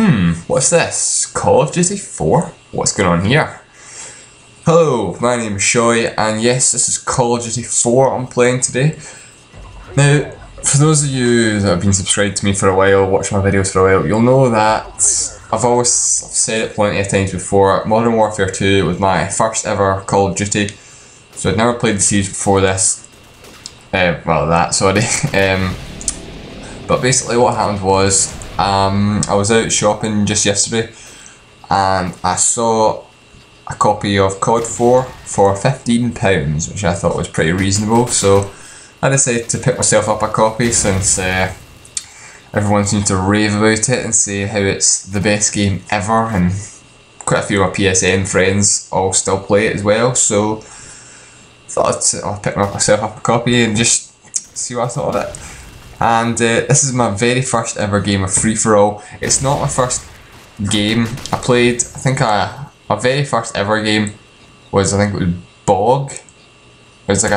What's this? Call of Duty 4? What's going on here? Hello, my name is Shoy, and yes, this is Call of Duty 4 I'm playing today. Now, for those of you that have been subscribed to me for a while, watched my videos for a while, you'll know that I've said it plenty of times before, Modern Warfare 2 was my first ever Call of Duty. So I'd never played the series before this. But basically what happened was, I was out shopping just yesterday and I saw a copy of CoD4 for £15, which I thought was pretty reasonable, so I decided to pick myself up a copy since everyone seems to rave about it and say how it's the best game ever, and quite a few of my PSN friends all still play it as well, so I thought I'll pick myself up a copy and just see what I thought of it. And this is my very first ever game of free-for-all. It's not my first game I played. I think my very first ever game was, I think it was Bog. It's like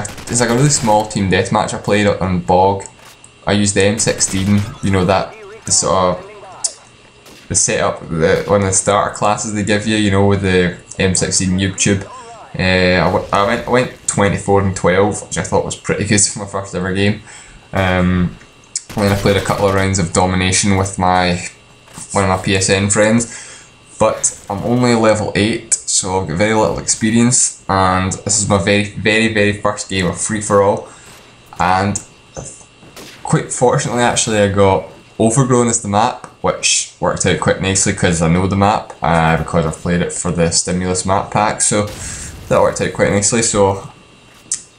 a really small team deathmatch I played on Bog. I used the M16, you know, the setup, one of the starter classes they give you, you know, with the M16 noob tube. I went 24 and 12, which I thought was pretty good for my first ever game. And then I played a couple of rounds of domination with one of my PSN friends, but I'm only level 8, so I've got very little experience, and this is my very first game of free-for-all, and quite fortunately actually I got Overgrown as the map, which worked out quite nicely because I know the map, because I've played it for the Stimulus map pack, so that worked out quite nicely. So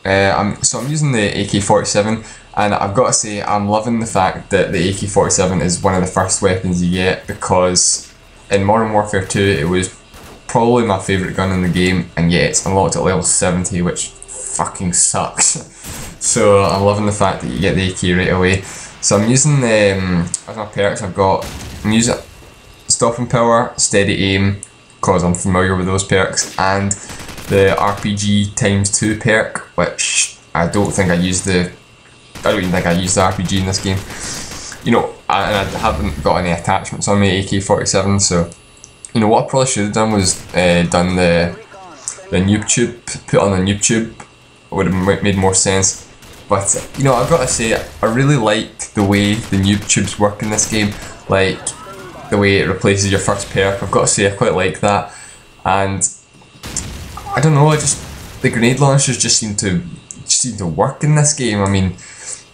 I'm using the AK-47, and I've got to say I'm loving the fact that the AK-47 is one of the first weapons you get, because in Modern Warfare 2 it was probably my favourite gun in the game, and yet it's unlocked at level 70, which fucking sucks. So I'm loving the fact that you get the AK right away. So I'm using as my perks, I'm using Stopping Power, Steady Aim, because I'm familiar with those perks, and the RPG ×2 perk, which I don't even think I used the RPG in this game. You know, and I haven't got any attachments on my AK-47, so you know what I probably should have done was done the noob tube, put on the noob tube. It would have made more sense. But you know, I've got to say, I really like the way the noob tubes work in this game, like the way it replaces your first perk. I've got to say I quite like that, and I don't know, the grenade launchers just seem to work in this game. I mean,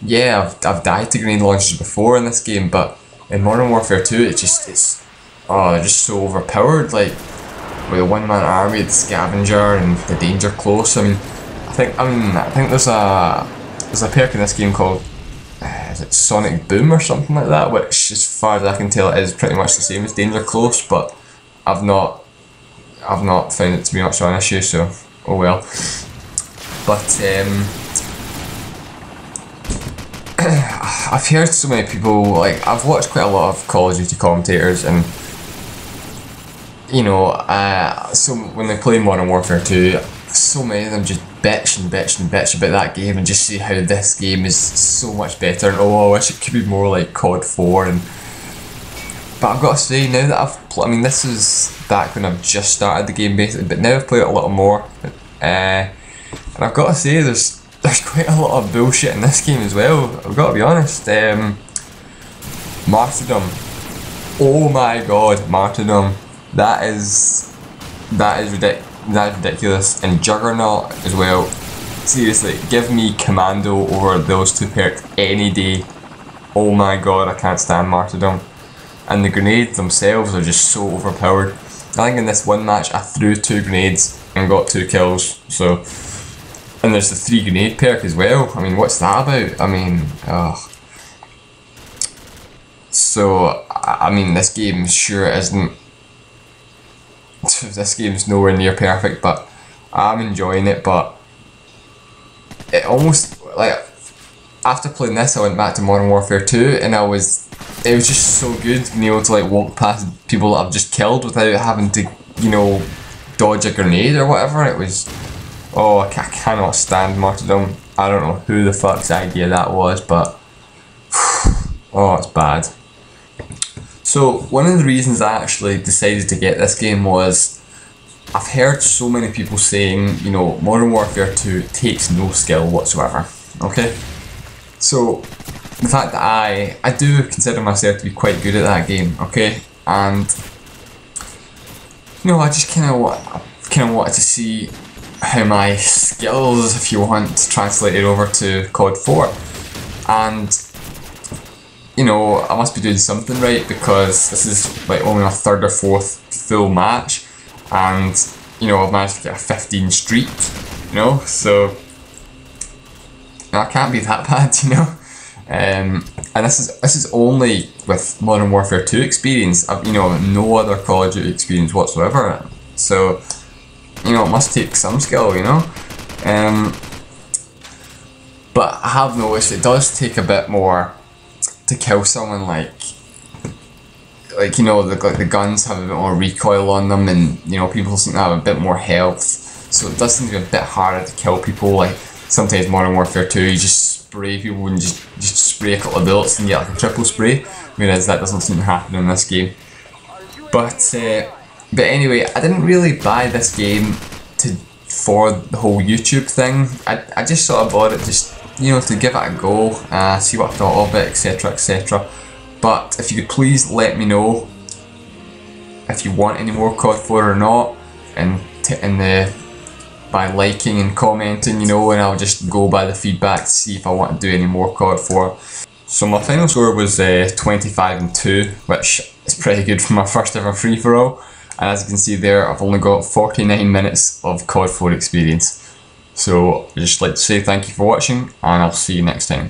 yeah, I've died to grenade launchers before in this game, but in Modern Warfare 2 they're just so overpowered, like with a one-man army, the scavenger and the danger close. I think there's a perk in this game called is it Sonic Boom or something like that, which as far as I can tell is pretty much the same as danger close, but I've not found it to be much of an issue, so oh well. But I've heard so many people, like I've watched quite a lot of Call of Duty commentators, and you know, so when they play Modern Warfare 2, so many of them just bitch about that game and just say how this game is so much better, and oh, I wish it could be more like COD 4. But I've got to say, now that this is back when I've just started the game basically, but now I've played it a little more, and I've got to say there's quite a lot of bullshit in this game as well, I've got to be honest. Martyrdom, oh my god, Martyrdom, that is ridiculous, and Juggernaut as well. Seriously, give me Commando over those two perks any day. Oh my god, I can't stand Martyrdom. And the grenades themselves are just so overpowered. I think in this one match I threw 2 grenades and got 2 kills, so. And there's the 3 grenade perk as well. I mean, what's that about? I mean, So, I mean, this game sure isn't. This game's nowhere near perfect, but I'm enjoying it. But it almost, like, after playing this I went back to Modern Warfare 2, and it was just so good being able to like walk past people that I've just killed without having to, you know, dodge a grenade or whatever. It was, oh, I cannot stand Martyrdom. I don't know who the fuck's idea that was, but oh, it's bad. So one of the reasons I actually decided to get this game was I've heard so many people saying, you know, Modern Warfare 2 takes no skill whatsoever. Okay? So the fact that I do consider myself to be quite good at that game, okay? And you know, I just kind of wanted to see how my skills, if you want, translated over to COD 4. And you know, I must be doing something right, because this is like only my 3rd or 4th full match, and you know, I've managed to get a 15 streak, you know, so you know, I can't be that bad, you know. And this is only with Modern Warfare 2 experience. I've, you know, no other Call of Duty experience whatsoever, so you know, it must take some skill, you know. But I have noticed it does take a bit more to kill someone, like you know, the guns have a bit more recoil on them, and you know, people seem to have a bit more health, so it does seem to be a bit harder to kill people. Like sometimes Modern Warfare 2, you just spray people and just spray a couple of bullets and get like a triple spray, whereas that doesn't seem to happen in this game. But anyway, I didn't really buy this game for the whole YouTube thing. I just sort of bought it just, you know, to give it a go, see what I thought of it, etc, etc. But if you could please let me know if you want any more COD 4 or not, and by liking and commenting, you know, and I'll just go by the feedback to see if I want to do any more COD 4. So my final score was 25-2, which is pretty good for my first ever free-for-all. And as you can see there, I've only got 49 minutes of COD 4 experience. So I'd just like to say thank you for watching, and I'll see you next time.